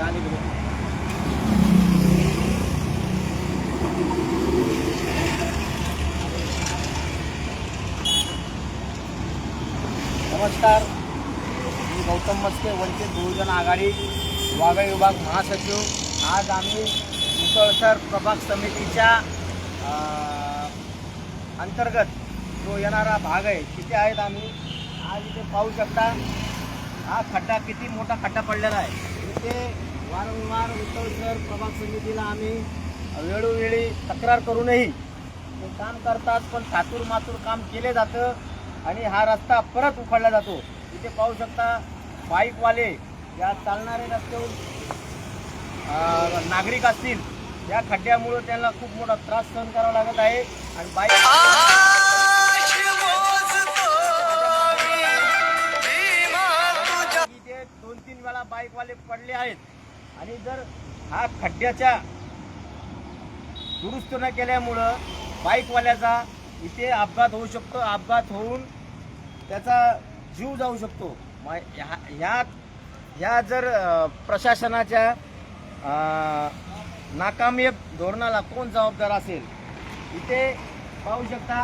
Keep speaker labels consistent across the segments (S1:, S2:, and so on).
S1: पाणी घेऊ. नमस्कार, मी गौतम मस्के, वंचित बहुजन आघाडी वाघाई विभाग महासचिव. आज आम्ही मुसळसर प्रभाग समितीच्या अंतर्गत जो येणारा भाग आहे तिथे आहेत. आम्ही आज इथे पाहू शकता हा खड्डा, किती मोठा खड्डा पडलेला आहे. इथे वारंवार मुसळसर प्रभाग समितीला आम्ही वेळोवेळी तक्रार करूनही ते काम करतात, पण थातूर मातूर काम केले जातं आणि हा रस्ता परत उखडला जातो. इथे पाहू शकता बाईकवाले, या चालणारे रस्त्यावर नागरिक असतील, या खड्ड्यामुळे त्यांना खूप मोठा त्रास सहन करावा लागत आहे. आणि बाईक इथे 2-3 वेळा बाईकवाले पडले आहेत. आणि जर हा खड्ड्याच्या दुरुस्त न केल्यामुळं बाईकवाल्याचा इथे अपघात होऊ शकतो. अपघात होऊन त्याचा जीव जाऊ शकतो. ह्या जर प्रशासनाच्या नाकामी धोरणाला कोण जबाबदार असेल? इथे पाहू शकता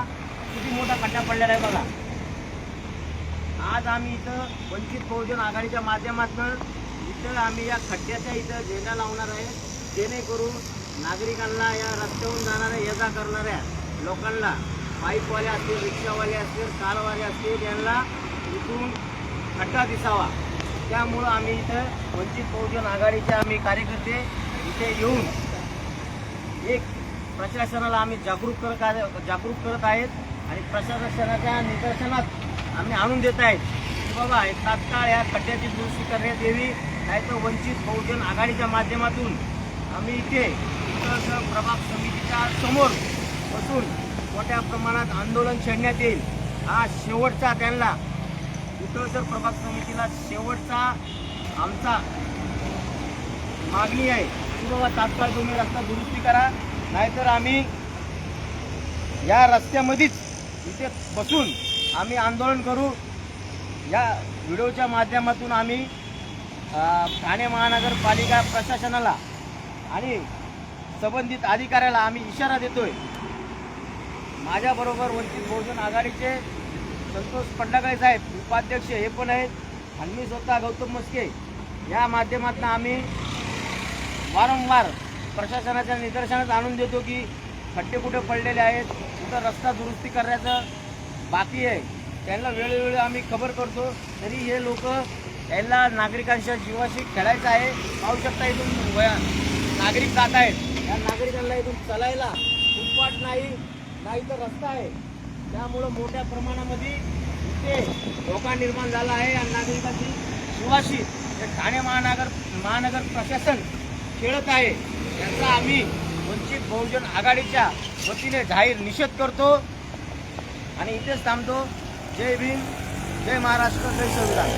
S1: किती मोठा खड्डा पडलेला आहे बघा. आज आम्ही इथं वंचित बहुजन आघाडीच्या माध्यमातून इथं आम्ही या खड्ड्याच्या इथं झेंडा लावणार आहे, जेणेकरून नागरिकांना, या रस्त्यावरून जाणाऱ्या ये जा करणाऱ्या लोकांना, बाईकवाले असतील, रिक्षावाले असतील, कारवाले असतील, यांना इथून खड्डा दिसावा. त्यामुळं आम्ही इथं वंचित बहुजन आघाडीचे आम्ही कार्यकर्ते इथे येऊन एक प्रशासनाला आम्ही जागरूक करत आहेत. आणि प्रशासनाच्या निदर्शनात आम्ही आणून देत आहेत की बाबा तात्काळ या खड्ड्याची दुरुस्ती करण्यात यावी, नाहीतर वंचित बहुजन आघाडीच्या माध्यमातून आम्ही इथे प्रभाग समितीच्या समोर बसून मोठ्या प्रमाणात आंदोलन छेडण्यात येईल. हा शेवटचा, त्यांना मुसळसर प्रभाग समितीला शेवटचा आमचा मागणी आहे की बाबा तात्काळ तुम्ही रस्ता दुरुस्ती करा, नाहीतर आम्ही या रस्त्यामध्येच इथे बसून आम्ही आंदोलन करू. या व्हिडिओच्या माध्यमातून आम्ही ठाणे महानगरपालिका प्रशासनाला आणि संबंधित अधिकाऱ्याला आम्ही इशारा देतोय. माझ्याबरोबर वंचित बहुजन आघाडीचे संतोष पंडागळे साहेब उपाध्यक्ष हे पण आहेत, आणि मी स्वतः गौतम मस्के. या माध्यमातून आम्ही वारंवार प्रशासनाच्या निदर्शनात आणून देतो की खड्डे कुठे पडलेले आहेत, कुठं रस्ता दुरुस्ती करण्याचं बाकी आहे, त्यांना वेळोवेळी आम्ही खबर करतो. तरी हे लोक, यांना नागरिकांच्या जीवाशी खेळायचं आहे. पाहू शकता इथून नागरिक जात आहेत, या नागरिकांना इथून चालायला फुटपाथ नाही तर रस्ता आहे. त्यामुळं मोठ्या प्रमाणामध्ये इथे धोका निर्माण झाला आहे. आणि नागरिकांची जीवाशी ठाणे महानगर प्रशासन खेळत आहे. याचा आम्ही वंचित बहुजन आघाडीच्या वतीने जाहीर निषेध करतो आणि इथेच थांबतो. जय भीम, जय महाराष्ट्र, जय संविधान.